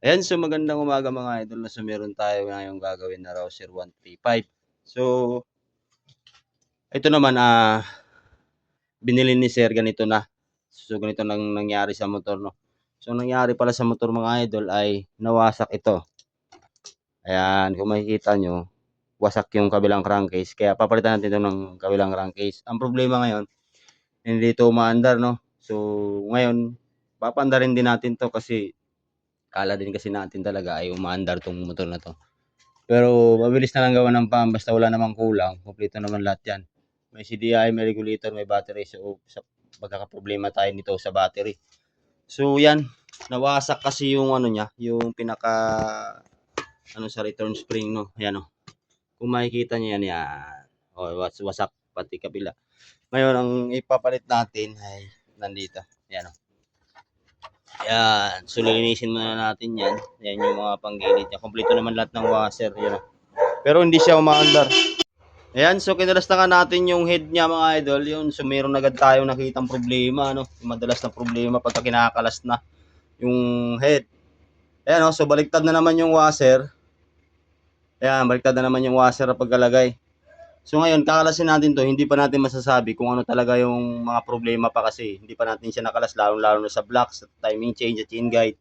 Ayan, so magandang umaga mga idol. So meron tayo ngayong gagawin na Rouser 135. So ito naman, binili ni sir ganito na. So ganito nang nangyari sa motor 'no. So nangyari pala sa motor mga idol ay nawasak ito. Ayan, kung makikita niyo, wasak yung kabilang crankcase kaya papalitan natin 'to ng kabilang crankcase. Ang problema ngayon, hindi ito umaandar 'no. So ngayon, papaandarin din natin 'to kasi akala din kasi natin talaga ay umaandar 'tong motor na 'to. Pero mabilis na lang gawan ng pump basta wala namang kulang, kumpleto naman lahat 'yan. May CDI, may regulator, may battery. So, magkakaproblema tayo nito sa battery. So 'yan, nawasak kasi yung ano niya, yung pinaka ano sa return spring 'no. Ayan oh. Kung makikita niyo 'yan, 'yan. Oh, wasak pati kabila. Ngayon ang ipapalit natin ay nandito. Ayan oh. Ayan, so lilinisin muna natin 'yan. Ayan yung mga panggilid niya. Kumpleto naman lahat ng washer, 'yan oh. Pero hindi siya umaandar. Ayan, so kinalas na nga natin yung head niya mga idol. Yun, so meron agad tayong nakitang problema, no? Madalas na problema pagka kinakalas na yung head. Ayan, so baliktad na naman yung washer. Ayan, baliktad na naman yung washer na pagkalagay. So ngayon, kakalasin natin to, hindi pa natin masasabi kung ano talaga yung mga problema pa kasi hindi pa natin siya nakalas, lalo-lalo na sa blocks, sa timing change at chain guide.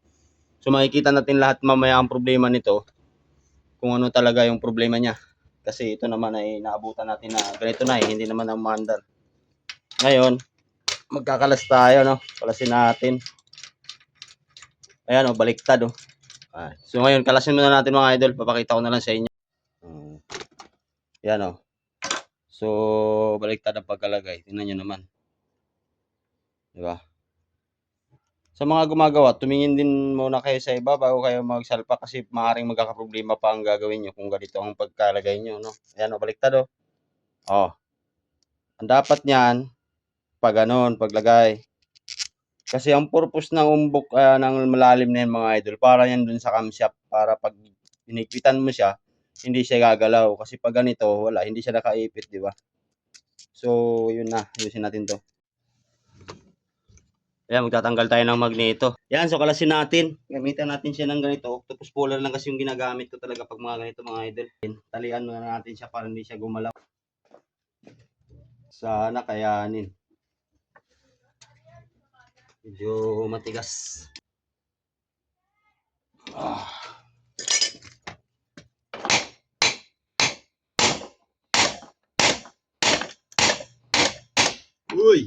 So makikita natin lahat mamaya ang problema nito, kung ano talaga yung problema niya. Kasi ito naman ay naabutan natin na ganito na hindi naman ang mandar. Ngayon, magkakalas tayo, no? Kalasin natin. Ayan, baliktad, oh. So ngayon, kalasin muna natin mga idol. Papakita ko na lang sa inyo. Ayan, oh. So, baliktad ang pagkalagay. Tingnan nyo naman. Diba? Sa mga gumagawa, tumingin din muna kayo sa iba bago kayo magsalpa kasi maaaring magkakaproblema pa ang gagawin nyo kung ganito ang pagkalagay nyo, no? Ayan, baliktad, oh. Oh. Ang dapat niyan, pag ganon, paglagay. Kasi ang purpose ng umbok ng malalim na yan mga idol, para yan dun sa camshaft, para pag inikpitan mo siya, hindi siya gagalaw. Kasi pag ganito, wala, hindi siya nakaipit, di ba? So, yun na, ayusin natin to. Ayan, magtatanggal tayo ng magneto. Yan, so kalasin natin. Gamitan natin siya ng ganito. Octopus puller lang kasi yung ginagamit ko talaga pag mga ganito mga idol. Talian muna natin siya para hindi siya gumalaw. Sana kayanin. Medyo matigas. Uy!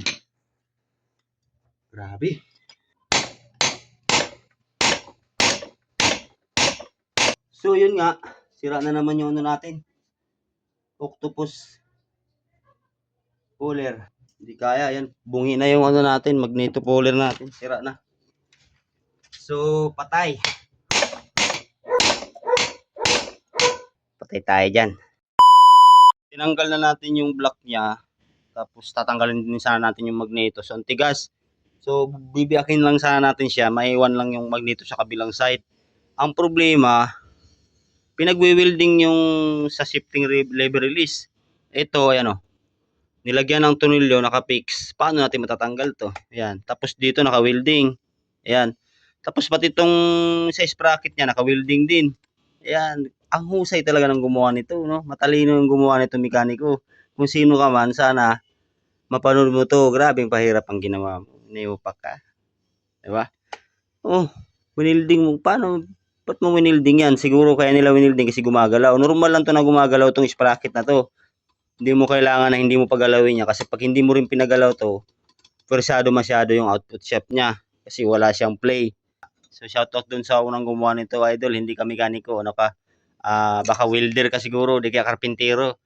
Grabe. So yun nga, sira na naman yung ano natin. Octopus puller. Hindi kaya yan. Bungi na yung ano natin, magneto puller natin. Sira na. So patay. Patay tayo dyan. Tinanggal na natin yung block niya. Tapos tatanggalin din sana natin yung magneto. So ang tigas. So bibiyakin lang sana natin siya. Maiwan lang yung magneto sa kabilang side. Ang problema, pinagwi-welding yung sa shifting lever release. Ito, ayan o. Nilagyan ng tunilyo, naka-fix. Paano natin matatanggal to? Ayan. Tapos dito naka-welding. Ayan. Tapos pati itong sa sprocket niya, naka-welding din. Ayan. Ang husay talaga ng gumawa nito, no? Matalino yung gumawa nito, mekaniko. Kung sino ka man, sana mapanood mo to. Grabing pahirap ang ginawa mo. Niupak ka. Diba? Oh, winilding mo. Paano? Ba't mo winilding yan? Siguro kaya nila winilding kasi gumagalaw. Normal lang to na gumagalaw tong sprocket na to. Hindi mo kailangan na hindi mo pagalawin niya kasi pag hindi mo rin pinagalaw to, persado masyado yung output shaft niya kasi wala siyang play. So shoutout dun sa unang gumawa nito idol, hindi ka mekaniko, ano ka? Baka welder ka siguro, di kaya karpintero.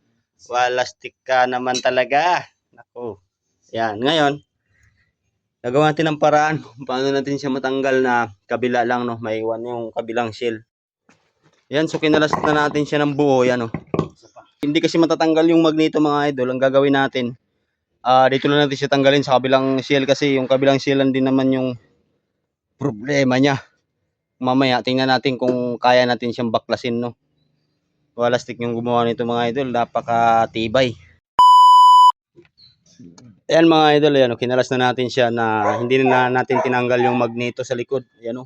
Walastik ka naman talaga. Nako. Yan, ngayon, gagawa natin ng paraan kung paano natin siya matanggal na kabila lang, no? Maiwan yung kabilang shell. Yan, so kinalas na natin siya ng buo, yan, no? Hindi kasi matatanggal yung magneto mga idol. Ang gagawin natin, dito lang natin siya tanggalin sa kabilang shell kasi yung kabilang shell din naman yung problema niya. Mamaya tingnan natin kung kaya natin siyang baklasin, no. Walastik yung gumawa nito mga idol, napakatibay. Ayan mga idol, ayan, kinalas na natin siya na hindi na natin tinanggal yung magneto sa likod. Ayan,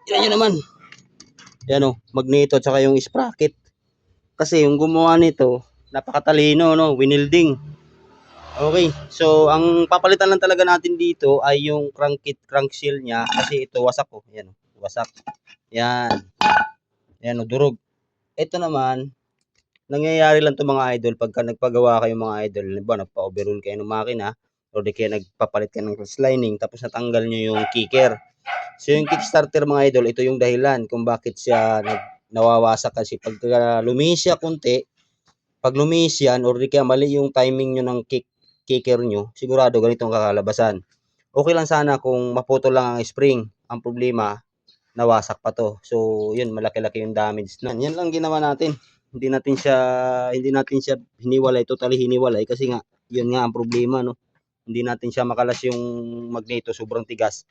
Yan nyo naman. Yan o, magneto at saka yung sprocket. Kasi yung gumawa nito, napakatalino, no? Winilding. Okay, so ang papalitan lang talaga natin dito ay yung crank seal niya kasi ito wasak oh. Yan, wasak. Yan. Yan, durog. Ito naman, nangyayari lang to mga idol pagka nagpagawa kayo mga idol. Halimbawa, nagpa-overhaul kayo ng makina o di kaya nagpapalit kayo ng clutch lining tapos natanggal nyo yung kicker. So yung kickstarter mga idol, ito yung dahilan kung bakit siya nawawasak kasi pag lumis siya kunti, pag lumis yan or di kaya mali yung timing nyo ng kicker nyo, sigurado ganitong kakalabasan. Okay lang sana kung maputol lang ang spring. Ang problema, nawasak pa to. So, yun, malaki-laki yung damage na. Yan lang ginawa natin. Hindi natin siya hiniwalay, totally hiniwalay kasi nga, yun nga ang problema, no. Hindi natin siya makalas yung magneto, sobrang tigas.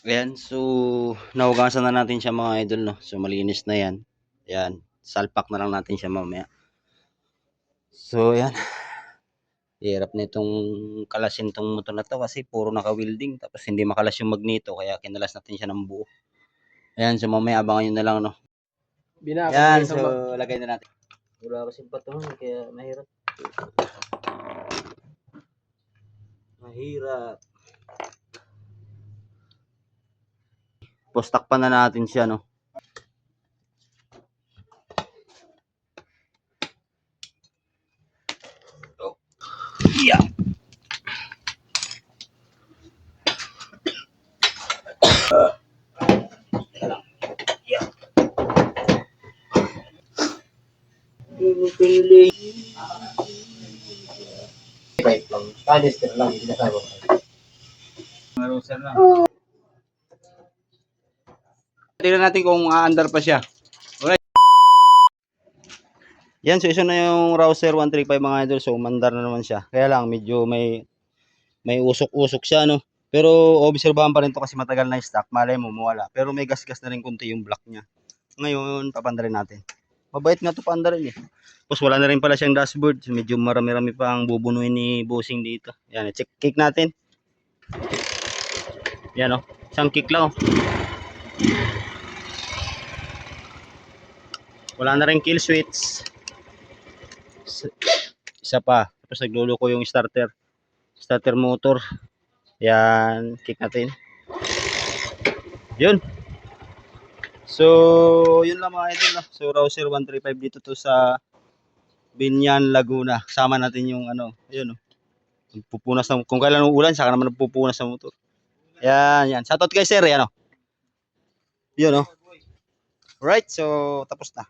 Ayan, so nahugasan na natin siya mga idol, no. So, malinis na yan. Ayan, salpak na lang natin siya mamaya. So, ayan. Hirap na itong kalasin tong motor na to kasi puro naka-welding tapos hindi makalas yung magneto kaya kinalas natin siya ng buo. Ayan, so mamaya abangan nyo na lang, no. Ayan, so lagay na natin. Wala kasing patungan kaya mahirap. Mahirap. Postakpan na natin siya, no. Yeah. Pili. Right lang. Canister lang, hindi na sabi. Marusan lang. Tingnan natin kung aandar pa siya. Alright. Yan, so isa na yung Rouser 135 mga idol. So, mandar na naman siya. Kaya lang, medyo may usok-usok siya, no. Pero, obserbahan pa rin to kasi matagal na stock. Malay mo, mawala. Pero may gas-gas na rin kunti yung block niya. Ngayon, papandarin natin. Mabait nga to paandarin eh. Tapos wala na rin pala siyang dashboard. So, medyo marami-rami pa ang bubunuin ni bossing dito. Yan, check kick natin. Yan oh. Isang kick lang oh. Wala na rin kill switch. Isa pa. Tapos nagluluko yung starter motor. Yan, kick natin. Yun. So, yun lang mga idol. So, Rouser 135 dito to sa Binyan, Laguna. Kasama natin yung ano, ayun oh. Pupunas ng, kung kailan uulan, saka naman pupunas ng motor. Yan, yan. Shoutout kay sir, yan oh. Yun oh. Right, so tapos na.